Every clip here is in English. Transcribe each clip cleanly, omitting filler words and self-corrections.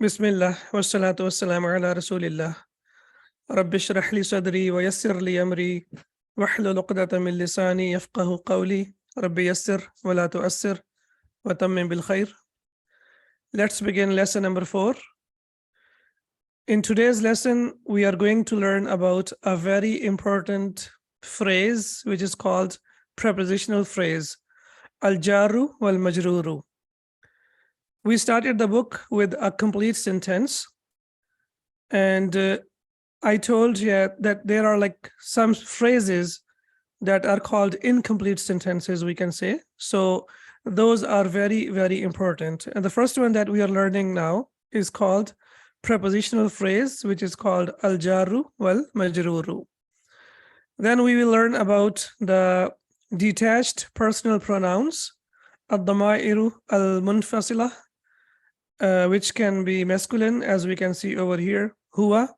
Bismillah, wassalatu wassalamu ala rasulillah. Rabbi shrah li sadri wa yassir li amri wahlul uqdatan min lisani yafqahu qawli. Rabbi yassir wa la tu'assir wa tammim bil khair. Let's begin lesson number 4. In today's lesson, we are going to learn about a very important phrase which is called prepositional phrase, al-jaru wal majruru. We started the book with a complete sentence, and I told you that there are like some phrases that are called incomplete sentences, we can say. So those are very, very important. And the first one that we are learning now is called prepositional phrase, which is called al-jaru wal majruru. Then we will learn about the detached personal pronouns, ad-damairu al-munfasila, which can be masculine, as we can see over here, huwa.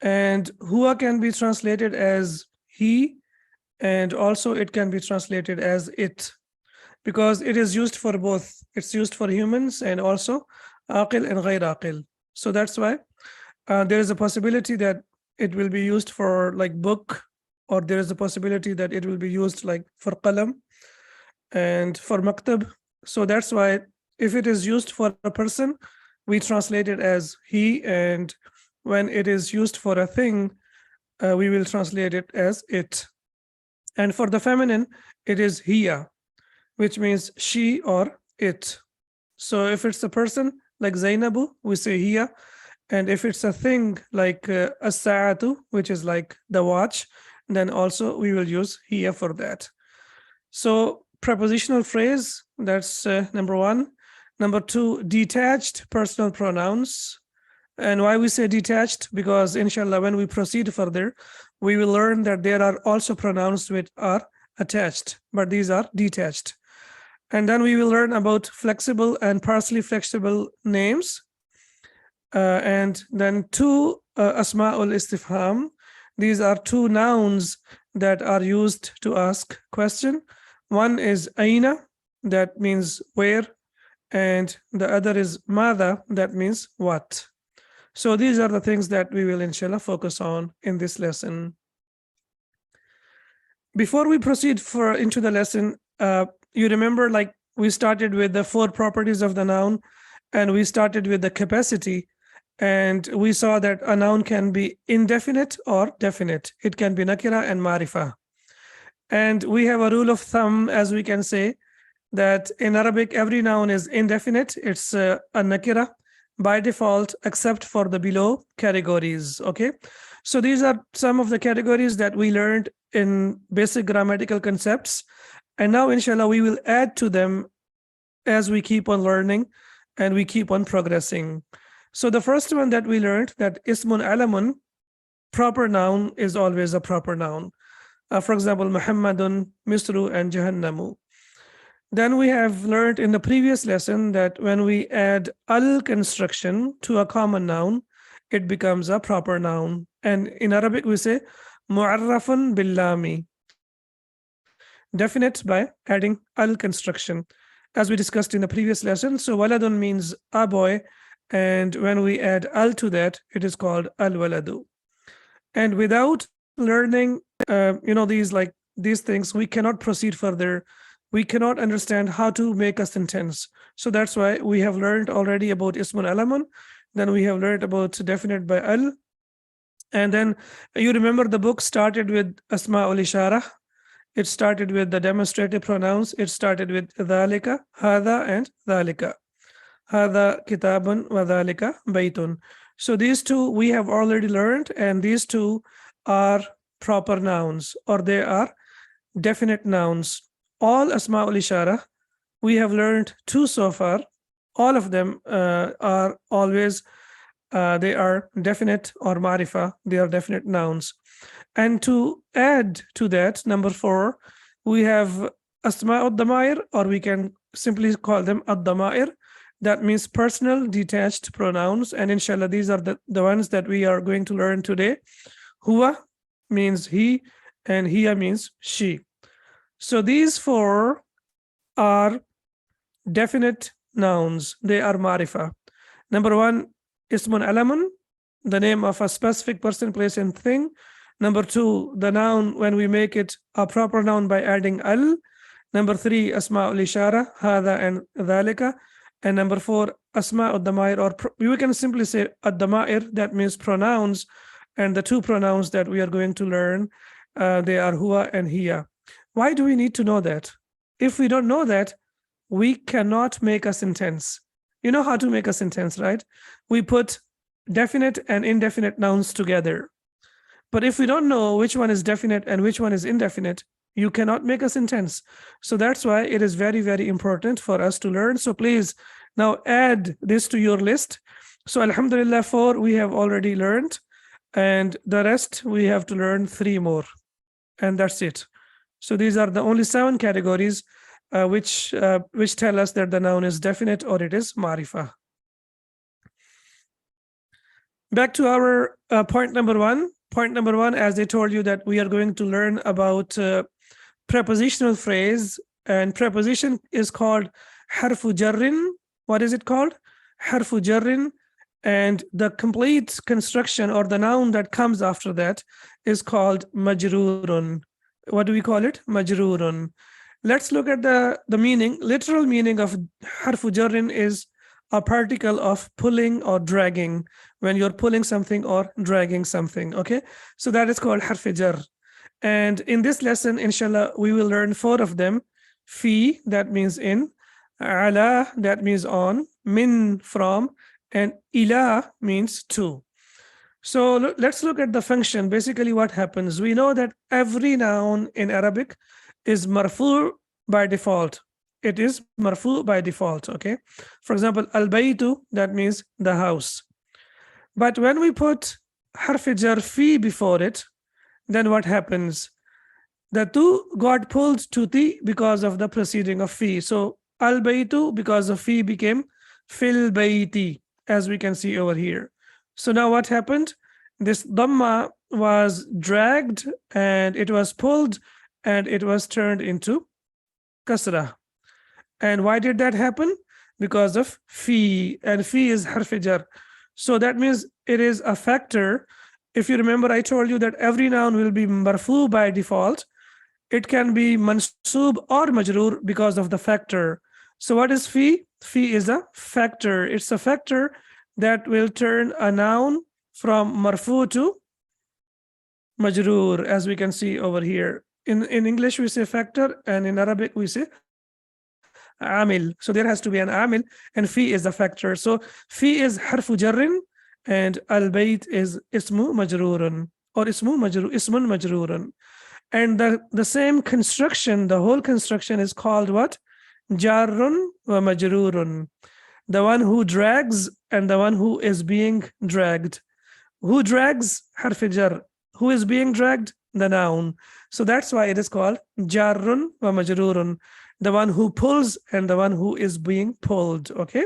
And huwa can be translated as he, and also it can be translated as it, because it is used for both. It's used for humans and also aqil and ghayr aqil. So that's why there is a possibility that it will be used for like book, or there is a possibility that it will be used like for qalam and for maktab. So that's why if it is used for a person, we translate it as he, and when it is used for a thing, we will translate it as it. And for the feminine, it is hiya, which means she or it. So if it's a person like Zainabu, we say hiya. And if it's a thing like as-sa'atu, which is like the watch, then also we will use hiya for that. So prepositional phrase, that's number 1. Number 2, detached personal pronouns. And why we say detached? Because inshallah, when we proceed further, we will learn that there are also pronouns which are attached, but these are detached. And then we will learn about flexible and partially flexible names. And then 2 asma'ul istifham. These are 2 nouns that are used to ask question. One is aina, that means where, and the other is mada, that means what. So these are the things that we will inshallah focus on in this lesson. Before we proceed into the lesson, you remember like we started with the 4 properties of the noun, and we started with the capacity, and we saw that a noun can be indefinite or definite. It can be nakira and marifa. And we have a rule of thumb, as we can say, that in Arabic, every noun is indefinite. It's a nakira by default, except for the below categories. Okay, so these are some of the categories that we learned in basic grammatical concepts, and now inshallah we will add to them as we keep on learning and we keep on progressing. So the first one that we learned, that ismun alamun, proper noun is always a proper noun. For example, Muhammadun, Misru, and Jahannamu. Then we have learned in the previous lesson that when we add al construction to a common noun, it becomes a proper noun. And in Arabic, we say mu'arrafun billami, definite by adding al construction, as we discussed in the previous lesson. So waladun means a boy, and when we add al to that, it is called al waladu. And without learning, these things, we cannot proceed further. We cannot understand how to make a sentence. So that's why we have learned already about ismun alamun. Then we have learned about definite by al. And then you remember the book started with asma'ul ishara. It started with the demonstrative pronouns. It started with dhalika, hadha, and dhalika. Hadha kitabun wa dhalika baytun. So these 2 we have already learned, and these 2 are proper nouns, or they are definite nouns. All asma'ul ishara, we have learned 2 so far. All of them are always, they are definite or marifa, they are definite nouns. And to add to that, number 4, we have asma'ud damair, or we can simply call them ad-damair. That means personal detached pronouns. And inshallah, these are the ones that we are going to learn today. Huwa means he, and hiya means she. So these 4 are definite nouns. They are marifa. Number one, ismun alamun, the name of a specific person, place, and thing. Number two, the noun when we make it a proper noun by adding al. Number three, asma'ul ishara, hada and dhalika. And number four, asma'ud damair, or we can simply say ad-damair, that means pronouns. And the two pronouns that we are going to learn, they are huwa and hiya. Why do we need to know that? If we don't know that, we cannot make a sentence. You know how to make a sentence, right? We put definite and indefinite nouns together. But if we don't know which one is definite and which one is indefinite, you cannot make a sentence. So that's why it is very, very important for us to learn. So please now add this to your list. So alhamdulillah, 4 we have already learned, and the rest we have to learn 3 more, and that's it. So these are the only 7 categories which tell us that the noun is definite or it is ma'rifah. Back to our point number 1. Point number 1, as I told you, that we are going to learn about prepositional phrase, and preposition is called harfu jarrin. What is it called? Harfu jarrin. And the complete construction or the noun that comes after that is called majrurun. What do we call it? Majrurun. Let's look at the meaning. Literal meaning of harfu jarrin is a particle of pulling or dragging, when you're pulling something or dragging something. Okay, so that is called harf jar. And in this lesson, inshallah, we will learn 4 of them. Fi, that means in. Ala, that means on. Min, from. And ila means to. So let's look at the function. Basically what happens, we know that every noun in Arabic is marfu by default. It is marfu by default, okay? For example, al-baytu, that means the house. But when we put harf jar fi before it, then what happens? The tu got pulled to ti because of the preceding of fi. So al-baytu, because of fi, became fil bayti, as we can see over here. So now what happened? This dhamma was dragged and it was pulled and it was turned into kasra. And why did that happen? Because of fi, and fi is harf jar. So that means it is a factor. If you remember, I told you that every noun will be marfu by default. It can be mansub or majroor because of the factor. So what is fi? Fi is a factor. It's a factor that will turn a noun from marfu to majroor, as we can see over here. In English, we say factor, and in Arabic, we say amil. So there has to be an amil, and fi is a factor. So fi is harfu jarrin, and al-bayt is ismu majrurun, or ismun majrurun. And the same construction, the whole construction is called what? Jarrun wa majrurun. The one who drags and the one who is being dragged. Who drags? Harf jar. Who is being dragged? The noun. So that's why it is called jarrun wa majrurun. The one who pulls and the one who is being pulled. Okay.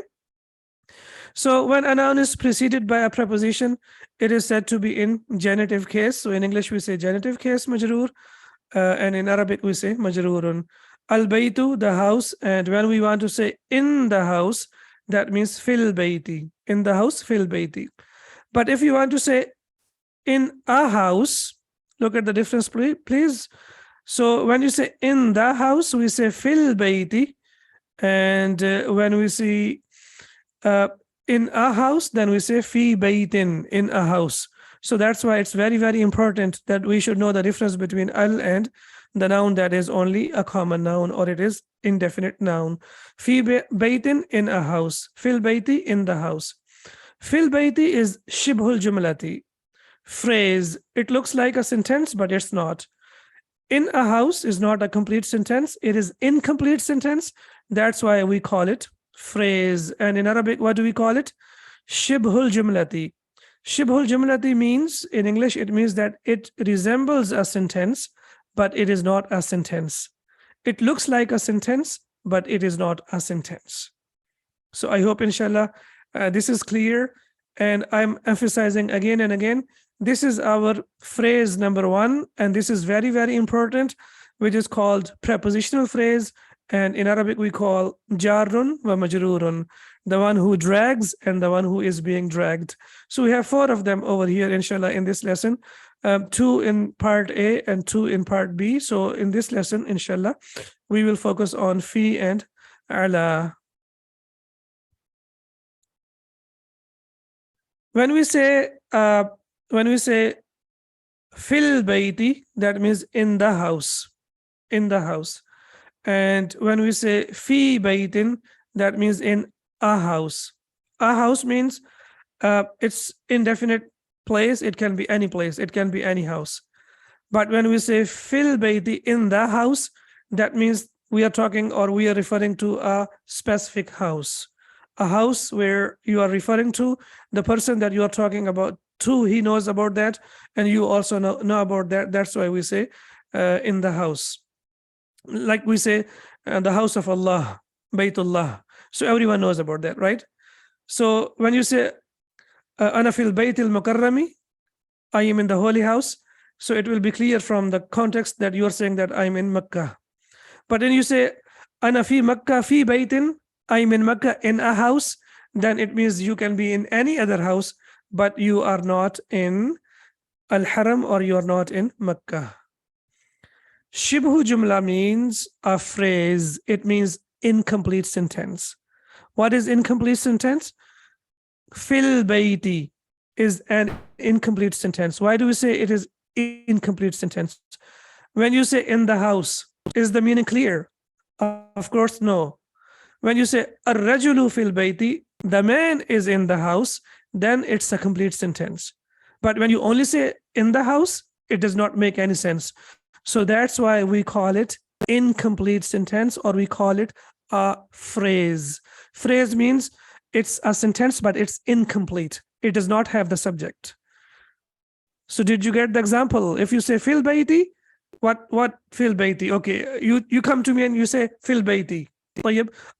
So when a noun is preceded by a preposition, it is said to be in genitive case. So in English, we say genitive case majroor, and in Arabic, we say majroorun. Al-baytu, the house. And when we want to say in the house, that means fil bayti. In the house, fil bayti. But if you want to say in a house, look at the difference, please. So when you say in the house, we say fil bayti. And when we see in a house, then we say fi baytin, in a house. So that's why it's very, very important that we should know the difference between al and the noun that is only a common noun, or it is indefinite noun. Fi baytin, in a house. Fil bayti, in the house. Fil bayti is shibhul jumlati, phrase. It looks like a sentence, but it's not. In a house is not a complete sentence. It is incomplete sentence. That's why we call it phrase. And in Arabic, what do we call it? Shibhul jumlati. Shibhul jumlati means, in English, it means that it resembles a sentence, but it is not a sentence. It looks like a sentence, but it is not a sentence. So I hope, inshallah, this is clear. And I'm emphasizing again and again, this is our phrase number 1, and this is very, very important, which is called prepositional phrase. And in Arabic, we call jarrun wa majrurun, the one who drags and the one who is being dragged. So we have 4 of them over here, inshallah, in this lesson. 2 in part A and 2 in part B. So in this lesson, inshallah, we will focus on fi and ala. When we say fil bayti, that means in the house, in the house. And when we say fi baytin, that means in a house. A house means it's indefinite place. It can be any place. It can be any house. But when we say fil bayti, in the house, that means we are talking or we are referring to a specific house. A house where you are referring to the person that you are talking about to, he knows about that, and you also know about that. That's why we say in the house. Like we say the house of Allah, Baytullah. So everyone knows about that, right? So when you say ana fil baytil mukarrami, I am in the holy house, so it will be clear from the context that you are saying that I am in Makkah. But when you say ana fi Makkah fi baytin, I am in Makkah in a house, then it means you can be in any other house, but you are not in Al-Haram or you are not in Makkah. Shibhu jumla means a phrase. It means incomplete sentence. What is incomplete sentence? Fil bayti is an incomplete sentence. Why do we say it is incomplete sentence? When you say in the house, is the meaning clear? Of course, no. When you say ar-rajulu fil bayti, the man is in the house, then it's a complete sentence. But when you only say in the house, it does not make any sense. So that's why we call it incomplete sentence, or we call it a phrase. Phrase means it's a sentence, but it's incomplete. It does not have the subject. So did you get the example? If you say fil bayti, what fil bayti? Okay, you come to me and you say fil bayti.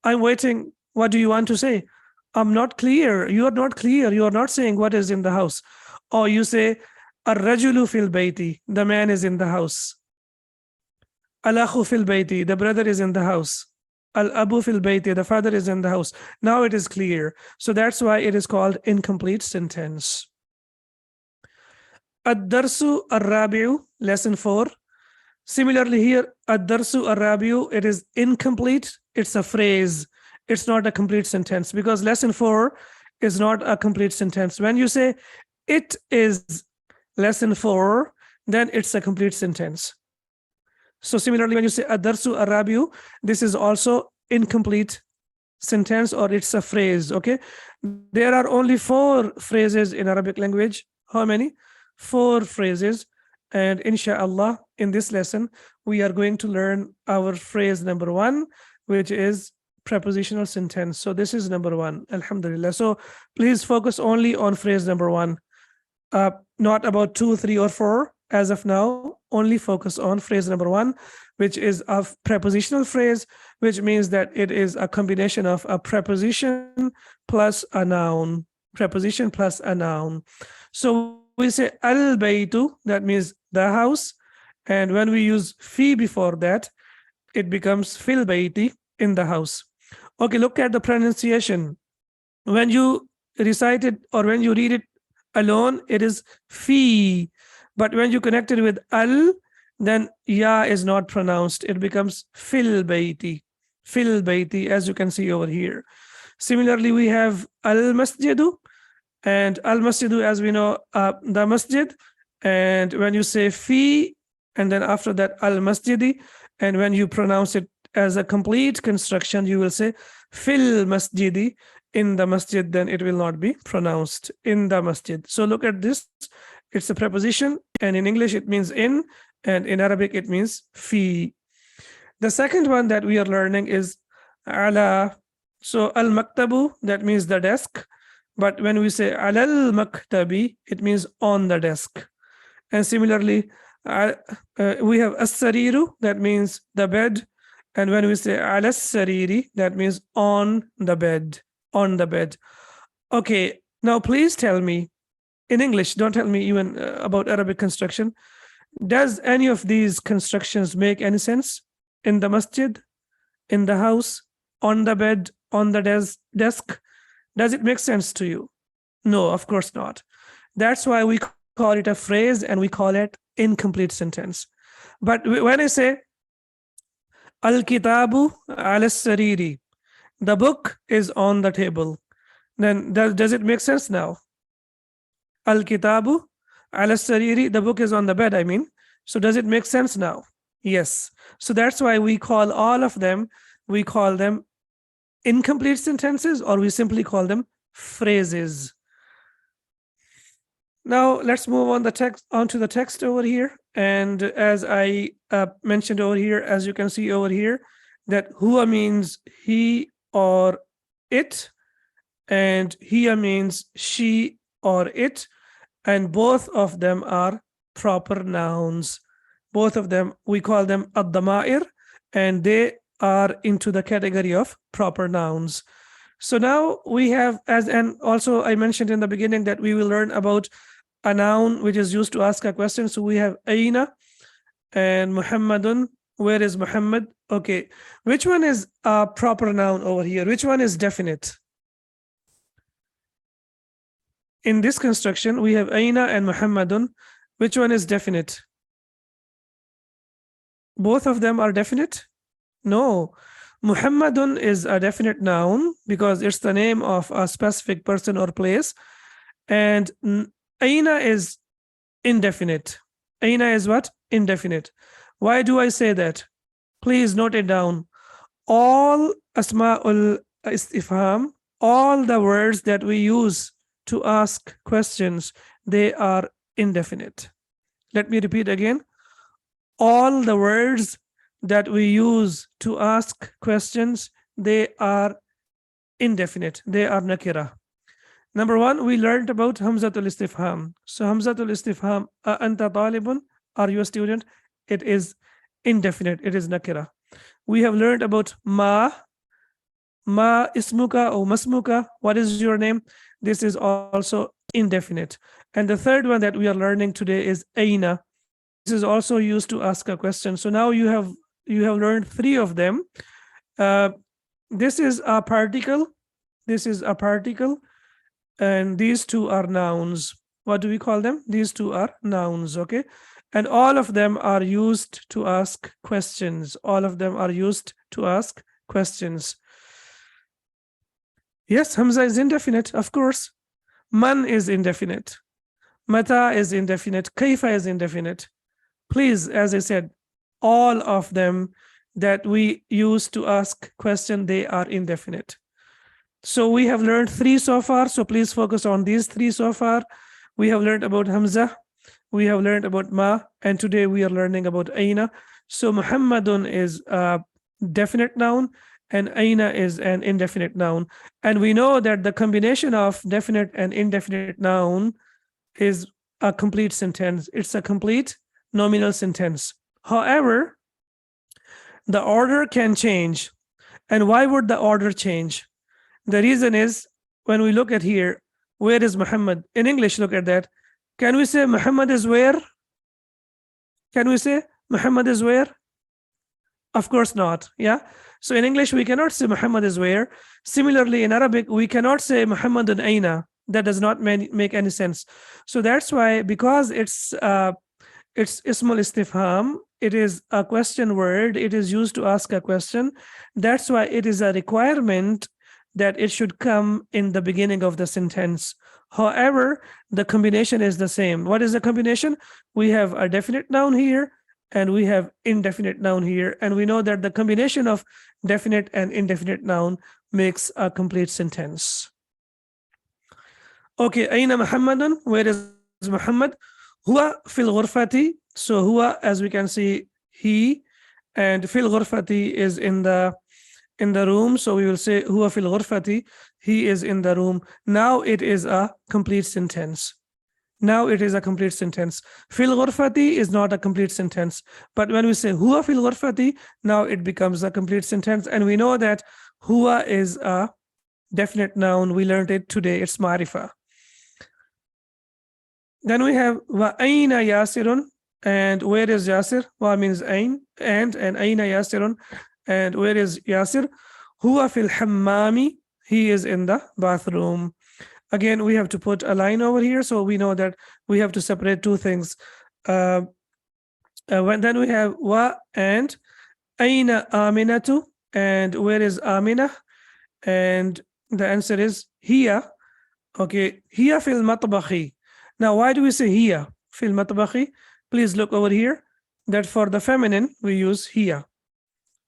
I'm waiting. What do you want to say? I'm not clear. You are not clear. You are not saying what is in the house. Or you say ar-rajulu fil bayti, the man is in the house. Al-akhu fil bayti, the brother is in the house. Al-abu fil bayti, the father is in the house. Now it is clear. So that's why it is called incomplete sentence. Ad-darsu ar-rabi'u, lesson 4. Similarly here, ad-darsu ar-rabi'u, it is incomplete. It's a phrase. It's not a complete sentence, because lesson 4 is not a complete sentence. When you say it is lesson 4, then it's a complete sentence. So similarly, when you say ad-darsu ar-rabi'u, this is also incomplete sentence, or it's a phrase. Okay, there are only 4 phrases in Arabic language. How many? 4 phrases. And inshallah, in this lesson, we are going to learn our phrase number 1, which is prepositional sentence. So this is number 1, alhamdulillah. So please focus only on phrase number 1, not about 2, 3, or 4. As of now, only focus on phrase number 1, which is a prepositional phrase, which means that it is a combination of a preposition plus a noun. Preposition plus a noun. So we say al-baytu, that means the house. And when we use fi before that, it becomes fil bayti, in the house. Okay, look at the pronunciation. When you recite it or when you read it alone, it is fi. But when you connect it with al, then ya is not pronounced. It becomes fil bayti, as you can see over here. Similarly, we have al-masjidu, and al-masjidu, as we know, the masjid. And when you say fi, and then after that al-masjidi, and when you pronounce it as a complete construction, you will say fil masjidi, in the masjid, then it will not be pronounced in the masjid. So look at this. It's a preposition, and in English it means in, and in Arabic it means fi. The second one that we are learning is ala. So al-maktabu, that means the desk. But when we say alal maktabi, it means on the desk. And similarly, we have as-sariru, that means the bed. And when we say alas sariri, that means on the bed, on the bed. Okay, now please tell me, in English, don't tell me even about Arabic construction. Does any of these constructions make any sense in the masjid? in the house, on the bed, on the desk. Does it make sense to you? No, of course not. That's why we call it a phrase and we call it incomplete sentence. But when I say Al-Kitabu al-Sariri, the book is on the table, then does it make sense now? Al-Kitabu al-Sariri, the book is on the bed, I mean. So does it make sense now? Yes. So that's why we call all of them, we call them incomplete sentences, or we simply call them phrases. Now let's move on onto the text over here. And as I mentioned over here, as you can see over here, that huwa means he or it, and hiya means she or it, and both of them are proper nouns. Both of them, we call them ad-dama'ir, and they are into the category of proper nouns. So now we have, and also I mentioned in the beginning that we will learn about a noun which is used to ask a question. So we have Aina and Muhammadun. Where is Muhammad? Okay, which one is a proper noun over here? Which one is definite? In this construction, we have Aina and Muhammadun. Which one is definite? Both of them are definite? No. Muhammadun is a definite noun because it's the name of a specific person or place. And Aina is indefinite. Aina is what? Indefinite. Why do I say that? Please note it down. All asma'ul istifham, all the words that we use to ask questions, they are indefinite. Let me repeat again. All the words that we use to ask questions, they are indefinite. They are nakira. Number one, we learned about Hamzatul Istifham. So Hamzatul Istifham, anta talibun, are you a student? It is indefinite. It is nakira. We have learned about ma ismuka or masmuka. What is your name? This is also indefinite. And the third one that we are learning today is aina. This is also used to ask a question. So now you have learned three of them. This is a particle. This is a particle. And these two are nouns. What do we call them? These two are nouns, okay? And all of them are used to ask questions. All of them are used to ask questions. Yes, Hamza is indefinite, of course. Man is indefinite. Mata is indefinite. Kaifa is indefinite. Please, as I said, all of them that we use to ask question, they are indefinite. So we have learned three so far. So please focus on these three so far. We have learned about Hamza. We have learned about Ma. And today we are learning about Aina. So Muhammadun is a definite noun and Aina is an indefinite noun. And we know that the combination of definite and indefinite noun is a complete sentence. It's a complete nominal sentence. However, the order can change. And why would the order change? The reason is, when we look at here, where is Muhammad? In English, look at that. Can we say Muhammad is where? Can we say Muhammad is where? Of course not. Yeah. So in English, we cannot say Muhammad is where. Similarly, in Arabic, we cannot say Muhammadun aina. That does not make any sense. So that's why, because it's ismul istifham, it is a question word. It is used to ask a question. That's why it is a requirement that it should come in the beginning of the sentence. However, the combination is the same. What is the combination? We have a definite noun here and we have indefinite noun here. And we know that the combination of definite and indefinite noun makes a complete sentence. Okay, Aina Muhammadun, where is Muhammad? Huwa fil ghurfati. So huwa, as we can see, he, and fil ghurfati is in the room. So we will say huwa fil ghurfati, he is in the room. Now it is a complete sentence. Now it is a complete sentence. Fil ghurfati is not a complete sentence. But when we say huwa fil ghurfati, now it becomes a complete sentence. And we know that huwa is a definite noun. We learned it today. It's ma'rifa. Then we have wa aina yasirun. And where is Yasir? Wa means ain, and aina yasirun. And where is Yasir? Huwa fil hammami. He is in the bathroom. Again, we have to put a line over here, so we know that we have to separate two things. Then we have wa and aina aminatu. And where is Amina? And the answer is hiya. Okay, hiya fil matbakhi. Now, why do we say hiya fil matbakhi? Please look over here. That for the feminine, we use hiya.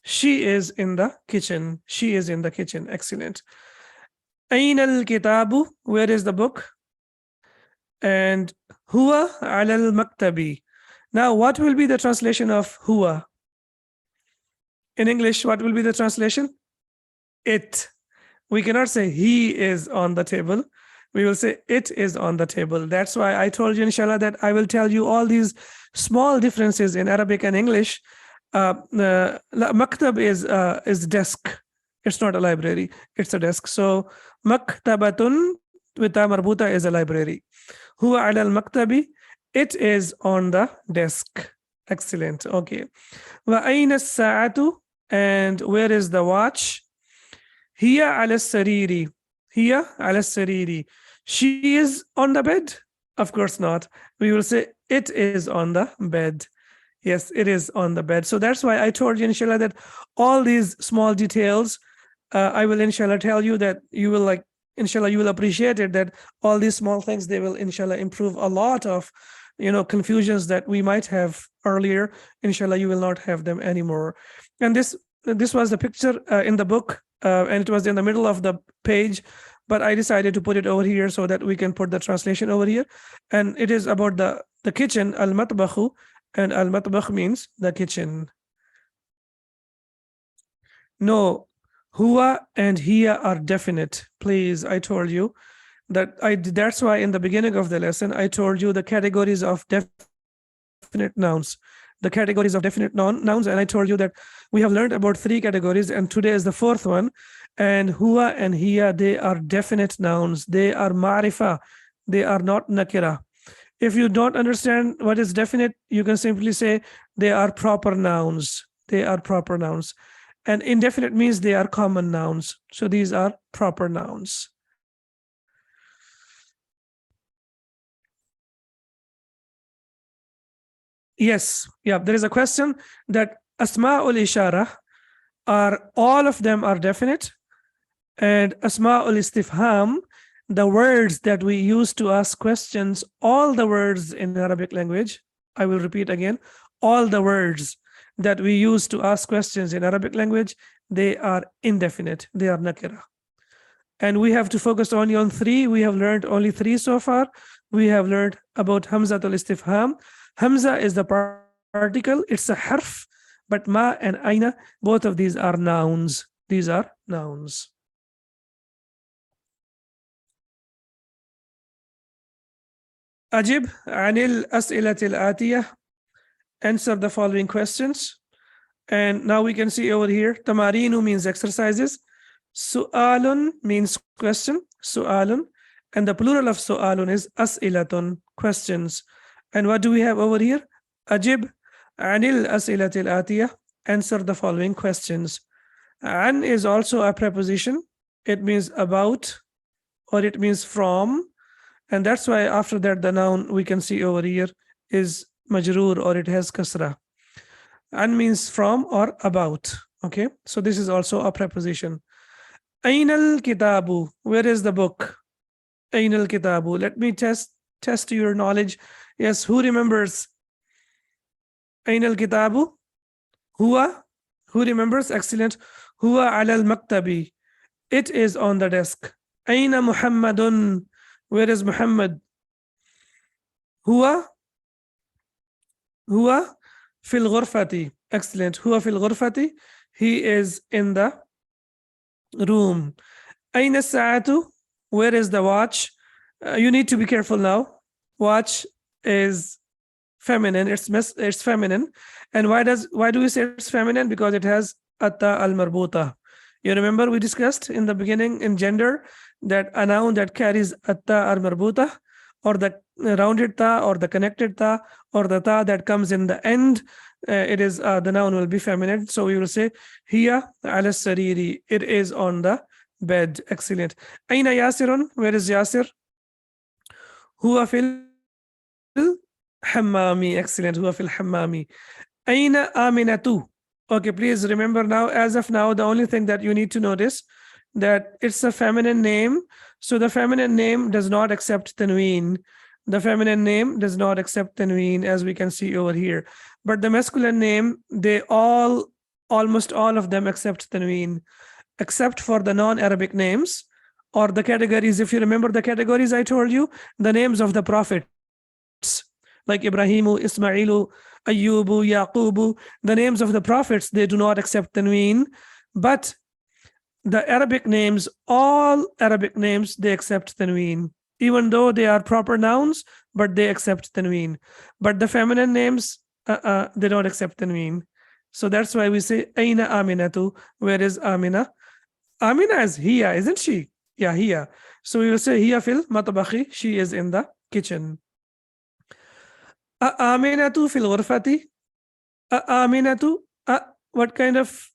She is in the kitchen. She is in the kitchen. Excellent. Aina al-kitabu. Where is the book? And huwa ala al-maktabi. Now, what will be the translation of huwa? In English, what will be the translation? It. We cannot say he is on the table. We will say it is on the table. That's why I told you, inshallah, that I will tell you all these small differences in Arabic and English. Maktab is desk. It's not a library. It's a desk. So maktabatun with ta marbuta is a library. Huwa ala al-maktabi. It is on the desk. Excellent. Okay. Wa ayna as-sa'atu. And where is the watch? Hiya ala sariri. Hiya ala sariri. She is on the bed? Of course not. We will say it is on the bed. Yes, it is on the bed. So that's why I told you, inshallah, that all these small details, I will, inshallah, tell you that you will like, inshallah, you will appreciate it, that all these small things, they will, inshallah, improve a lot of, confusions that we might have earlier. Inshallah, you will not have them anymore. And this was the picture in the book, and it was in the middle of the page, but I decided to put it over here so that we can put the translation over here. And it is about the kitchen, al-matbakhu, and al-matbakh means the kitchen. No, huwa and hiya are definite. Please, I told you that's why in the beginning of the lesson, I told you the categories of definite nouns. The categories of definite nouns, and I told you that we have learned about 3 categories, and today is the 4th one. And huwa and hiya, they are definite nouns. They are ma'rifa. They are not nakira. If you don't understand what is definite, you can simply say they are proper nouns. They are proper nouns. And indefinite means they are common nouns. So these are proper nouns. Yes, yeah, there is a question that asma'ul ishara are all of them are definite, and asma'ul istifham, the words that we use to ask questions, all the words in Arabic language, I will repeat again, all the words that we use to ask questions in Arabic language, they are indefinite, they are nakira. And we have to focus only on 3. We have learned only 3 so far. We have learned about hamzatul istifham. Hamza is the particle, it's a harf, but ma and aina, both of these are nouns. These are nouns. Ajib anil as'ilatil atiyah. Answer the following questions. And now we can see over here, tamarinu means exercises. Su'alun means question, su'alun. And the plural of su'alun is as'ilatun, questions. And what do we have over here? Ajib anil as'ilatil atiyah. Answer the following questions. An is also a preposition. It means about, or it means from. And that's why after that, the noun we can see over here is majroor, or it has kasra. An means from or about. Okay, so this is also a preposition. Ainal kitabu. Where is the book? Ainal kitabu. Let me test your knowledge. Yes, who remembers? Ainal kitabu. Huwa. Who remembers? Excellent. Huwa ala al-maktabi. It is on the desk. Aina Muhammadun. Where is Muhammad? Huwa fil ghurfati. Excellent. Huwa fil ghurfati. He is in the room. Aina sa'atu. Where is the watch? You need to be careful now. Watch is feminine. It's feminine. And why do we say it's feminine? Because it has atta al-marbuta. You remember we discussed in the beginning in gender that a noun that carries atta al-marbuta or the rounded ta, or the connected ta, or the ta that comes in the end, it is the noun will be feminine. So we will say hiya ala sariri. It is on the bed. Excellent. Aina Yasirun? Where is Yasir? Huwa fil hammami. Excellent. Huwa fil hammami. Aina Aminatu? Okay, please remember now, as of now, the only thing that you need to notice that it's a feminine name. So the feminine name does not accept tanween. The feminine name does not accept tanween, as we can see over here. But the masculine name, almost all of them accept tanween, except for the non-Arabic names or the categories. If you remember the categories I told you, the names of the prophets, like Ibrahimu, Ismailu, Ayyubu, Yaqubu, the names of the prophets, they do not accept tanween. But the Arabic names, all Arabic names, they accept tanween, even though they are proper nouns, but they accept tanween. But the feminine names, they don't accept tanween. So that's why we say Aina Aminatu. Where is Amina? Amina is hiya, isn't she? Yeah, hiya. So we will say hiya fil matbakhi. She is in the kitchen. Aminatu fil ghurfati. Aminatu. What kind of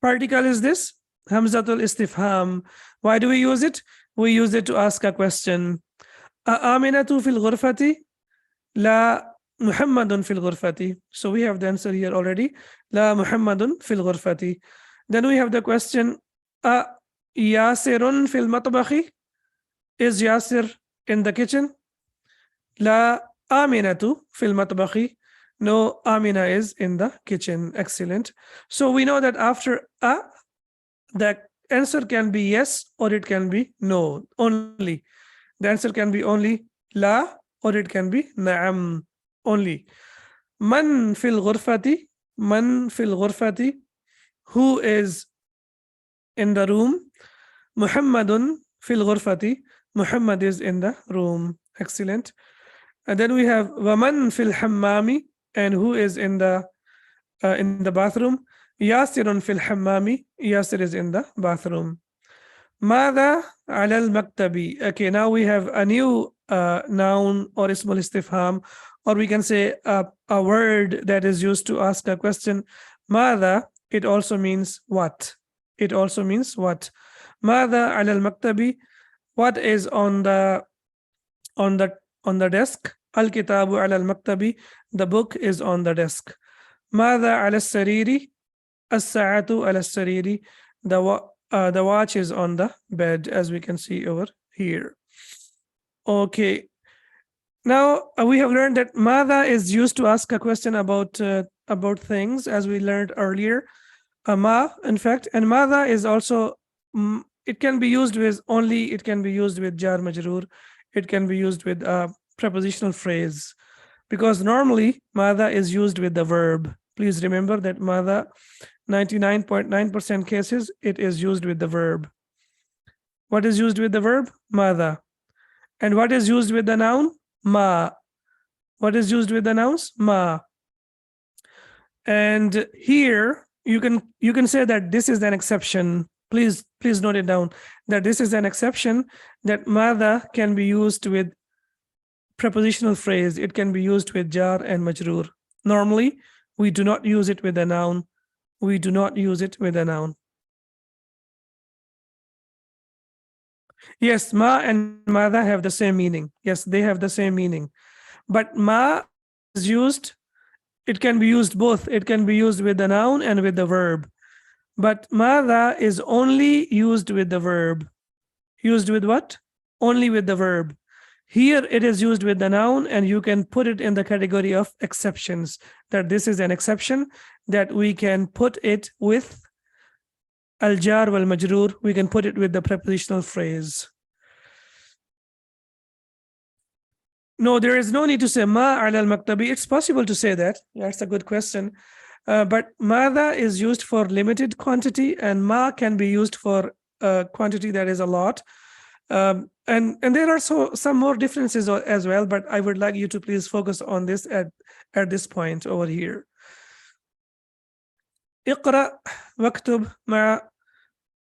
particle is this? Hamzatul istifham. Why do we use it? We use it to ask a question. Aminatu fil ghurfati. La Muhammadun fil ghurfati. So we have the answer here already. La Muhammadun fil ghurfati. Then we have the question. Yasirun fil matbakhi. Is Yasir in the kitchen? La Aminatu fil matbakhi. No, Amina is in the kitchen. Excellent. So we know that after the answer can be yes or it can be no only. The answer can be only la or it can be na'am only. Man fil ghurfati. Man fil ghurfati. Who is in the room? Muhammadun fil ghurfati. Muhammad is in the room. Excellent. And then we have waman fil hammami. And who is in the bathroom? Yasirun fil hammami. Yasir is in the bathroom. Mada ala al-maktabi. Okay, now we have a new noun or ismul istifham, or we can say a word that is used to ask a question. Mada, it also means what? It also means what? Mada ala al-maktabi. What is on the desk? Al-kitabu ala al-maktabi. The book is on the desk. Mada ala al-sariri. As-sa'atu ala al-sariri. The watch is on the bed, as we can see over here. Okay. Now we have learned that mada is used to ask a question about things, as we learned earlier. Ma, in fact, and mada is also it can be used with jar majroor. It can be used with a prepositional phrase, because normally mada is used with the verb. Please remember that mada, 99.9% cases, it is used with the verb. What is used with the verb? Mada. And what is used with the noun? Ma. What is used with the nouns? Ma. And here you can say that this is an exception. Please note it down, that this is an exception, that mada can be used with prepositional phrase. It can be used with jar and majroor. Normally, we do not use it with a noun. We do not use it with a noun. Yes, ma and mada have the same meaning. Yes, they have the same meaning. But ma is used, it can be used both. It can be used with the noun and with the verb. But mada is only used with the verb. Used with what? Only with the verb. Here it is used with the noun, and you can put it in the category of exceptions, that this is an exception, that we can put it with al-jar wal-majroor. We can put it with the prepositional phrase. No, there is no need to say ma ala al-maktabi. It's possible to say that. That's a good question. But mada is used for limited quantity, and ma can be used for quantity that is a lot. And there are some more differences as well, but I would like you to please focus on this at this point over here. Iqra waktub ma,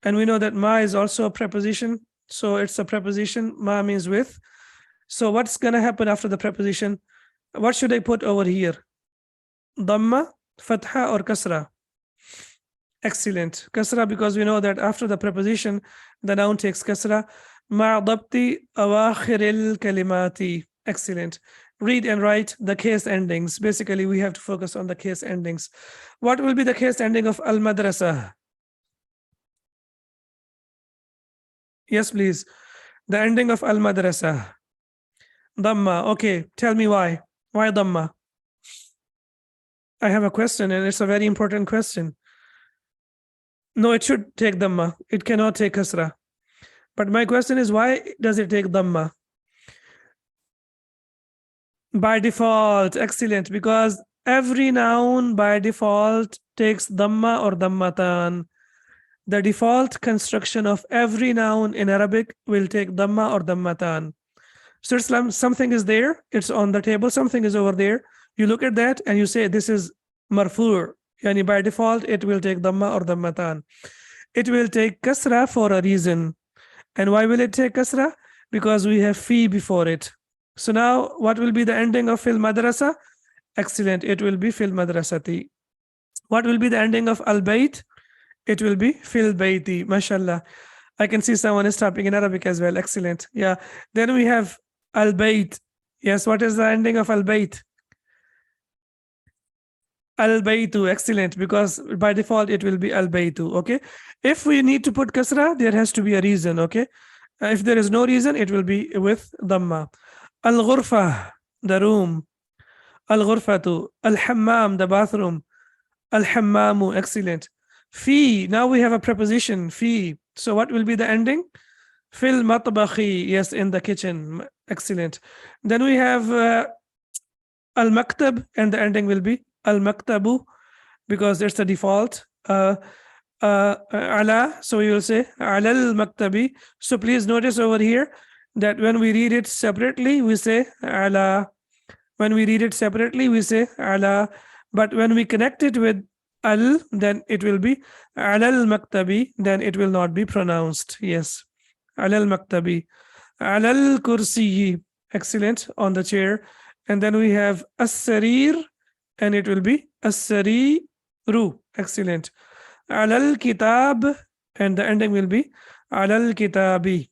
and we know that ma is also a preposition. So it's a preposition. Ma means with. So what's going to happen after the preposition? What should I put over here? Dhamma, fatha, or kasra? Excellent. Kasra, because we know that after the preposition, the noun takes kasra. مع ضبط أواخر الكلمات. Excellent. Read and write the case endings. Basically, we have to focus on the case endings. What will be the case ending of al-madrasa? Yes, please. The ending of al-madrasa. Dhamma. Okay, tell me why. Why Dhamma? I have a question, and it's a very important question. No, it should take Dhamma. It cannot take Kasra. But my question is, why does it take Dhamma? By default. Excellent. Because every noun by default takes Dhamma or Dhammatan. The default construction of every noun in Arabic will take Dhamma or Dhammatan. So something is there, it's on the table, something is over there. You look at that and you say, this is marfu'. Yani by default, it will take Dhamma or Dhammatan. It will take Kasra for a reason. And why will it take Kasra? Because we have fi before it. So now, what will be the ending of fil madrasa? Excellent. It will be fil madrasati. What will be the ending of al bayt? It will be fil bayti. Mashallah. I can see someone is typing in Arabic as well. Excellent. Yeah. Then we have al bayt. Yes. What is the ending of al bayt? Al baytu. Excellent. Because by default it will be al baytu. Okay. If we need to put kasra, there has to be a reason. Okay. If there is no reason, it will be with dhamma. Al ghurfa, the room. Al ghurfatu. Al hammam, the bathroom. Al hammamu. Excellent. Fi. Now we have a preposition. Fi. So what will be the ending? Fil matbakhi. Yes, in the kitchen. Excellent. Then we have al maktab, and the ending will be al maktabu, because it's the default. Ala. So you will say ala al maktabi. So please notice over here that when we read it separately, we say ala. When we read it separately, we say ala. But when we connect it with al, then it will be alal maktabi, then it will not be pronounced. Yes, alal maktabi. Alal kursiyi. Excellent. On the chair. And then we have as-sarir, and it will be as-sariru. Excellent. Alal kitab, and the ending will be alal kitabi.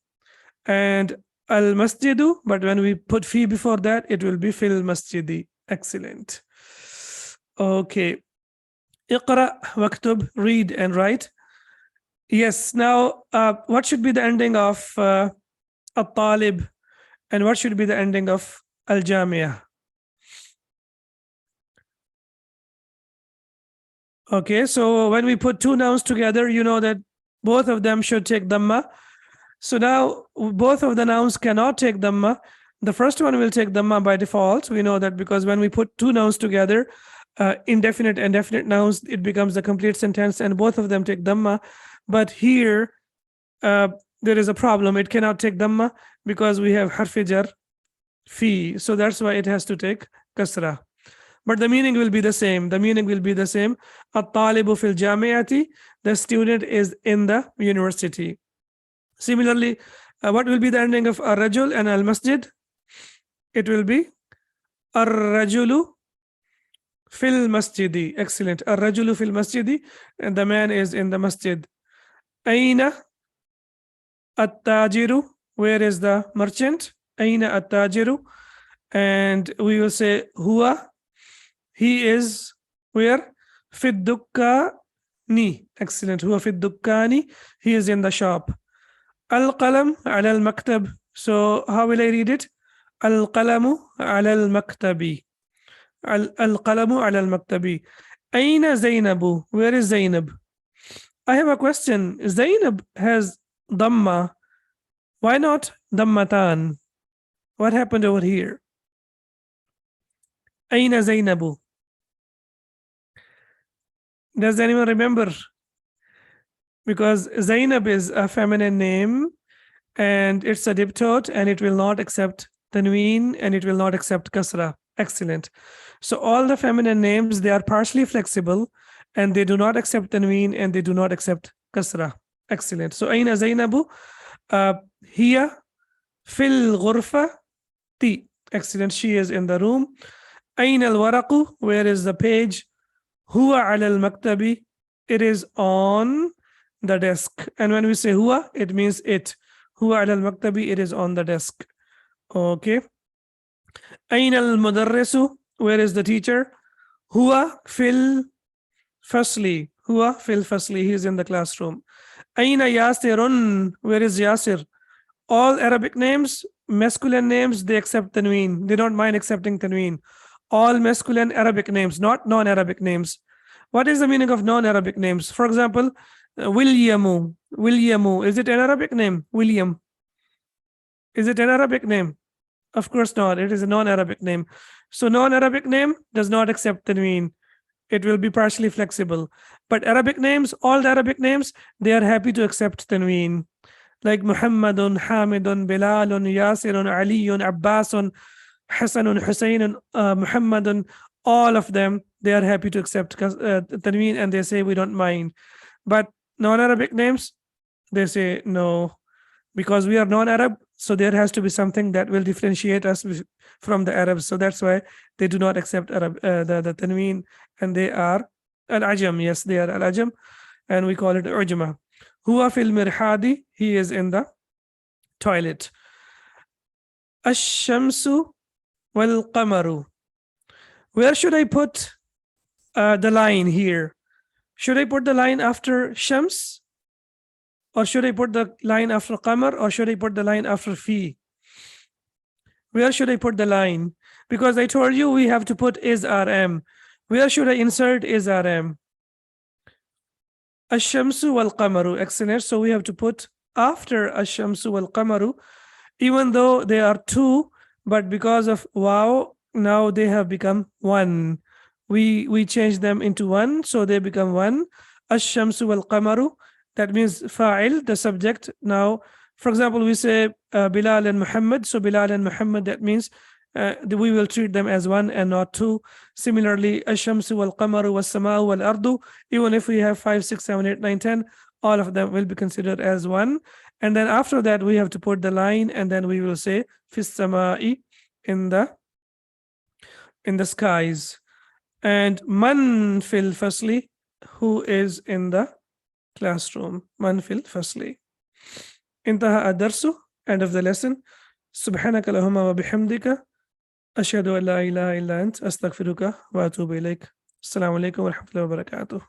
And al masjidu, but when we put fi before that, it will be fil masjidi. Excellent. Okay. Iqra waktub, read and write. Yes. Now, what should be the ending of al-talib, and what should be the ending of al-jamia? Okay. So when we put two nouns together, you know that both of them should take dhamma. So now both of the nouns cannot take dhamma. The first one will take dhamma by default. We know that because when we put two nouns together, indefinite and definite nouns, it becomes a complete sentence, and both of them take dhamma. But here, there is a problem. It cannot take dhamma because we have harfi jar, fi. So that's why it has to take kasra. But the meaning will be the same. The meaning will be the same. At-talibu fil jami'ati. The student is in the university. Similarly, what will be the ending of ar-rajul and al-masjid? It will be ar-rajulu fil masjidi. Excellent. Ar-rajulu fil masjidi, and the man is in the masjid. Aina at-tajiru. Where is the merchant? Aina at-tajiru. And we will say huwa. He is where? Fid dukkani. Excellent. Huwa fid dukkani. He is in the shop. Al-qalam ala al-maktab. So how will I read it? Al-qalamu ala al-maktabi. Al-qalamu ala al-maktabi. Aina Zainabu. Where is Zainab? I have a question. Zainab has dhamma. Why not dhammatan? What happened over here? Aina Zainabu. Does anyone remember? Because Zainab is a feminine name, and it's a diptot, and it will not accept tanween, and it will not accept kasra. Excellent. So all the feminine names, they are partially flexible, and they do not accept tanween, and they do not accept kasra. Excellent. So Aina Zainabu. هي في الغرفة. Excellent. She is in the room. أين الورق? Where is the page? هو على المكتب. It is on the desk. And when we say هو, it means it. هو على المكتب. It is on the desk. Okay. أين المدرس? Where is the teacher? هو في الفصل. هو في الفصل. He is in the classroom. أين ياسر? Where is Yasir? All Arabic names, masculine names, they accept tanween. They don't mind accepting tanween. All masculine Arabic names, not non-Arabic names. What is the meaning of non-Arabic names? For example, Williamu. Williamu. Is it an Arabic name? William. Is it an Arabic name? Of course not. It is a non-Arabic name. So non-Arabic name does not accept tanween. It will be partially flexible. But Arabic names, all the Arabic names, they are happy to accept tanween. Like Muhammadun, Hamidun, Bilalun, Yasirun, Aliyun, Abbasun, Hasanun, Husaynun, Muhammadun, all of them, they are happy to accept tanween and they say we don't mind. But non-Arabic names, they say no, because we are non-Arab, so there has to be something that will differentiate us from the Arabs. So that's why they do not accept the tanween, and they are al-ajam. Yes, they are al-ajam, and we call it ujma. Huwa fil mirhadi, he is in the toilet. Ash-shamsu wal qamaru. Where should I put the line here? Should I put the line after shams? Or should I put the line after qamar? Or should I put the line after fi? Where should I put the line? Because I told you we have to put is rm. Where should I insert is rm? Ash-shamsu wal qamaru. Excellent. So we have to put after ash-shamsu wal qamaru, even though they are two, but because of wow, now they have become one. We change them into one, so they become one. Ash-shamsu wal qamaru. That means fa'il, the subject. Now, for example, we say Bilal and Muhammad. So Bilal and Muhammad, that means we will treat them as one and not two. Similarly, ash-shamsu wal qamaru was sama'u wal ardu. Even if we have 5, 6, 7, 8, 9, 10, all of them will be considered as one. And then after that, we have to put the line, and then we will say fis sama'i, in the skies. And man fil fasli, who is in the classroom. Man fil fasli. Intaha ad-darsu, end of the lesson. Subhanaka Allahumma wa bihamdika. Ashhadu an la ilaha illa ant. Astaghfiruka wa atubu ilayk. Assalamu alaikum wa rahmatullahi wa barakatuh.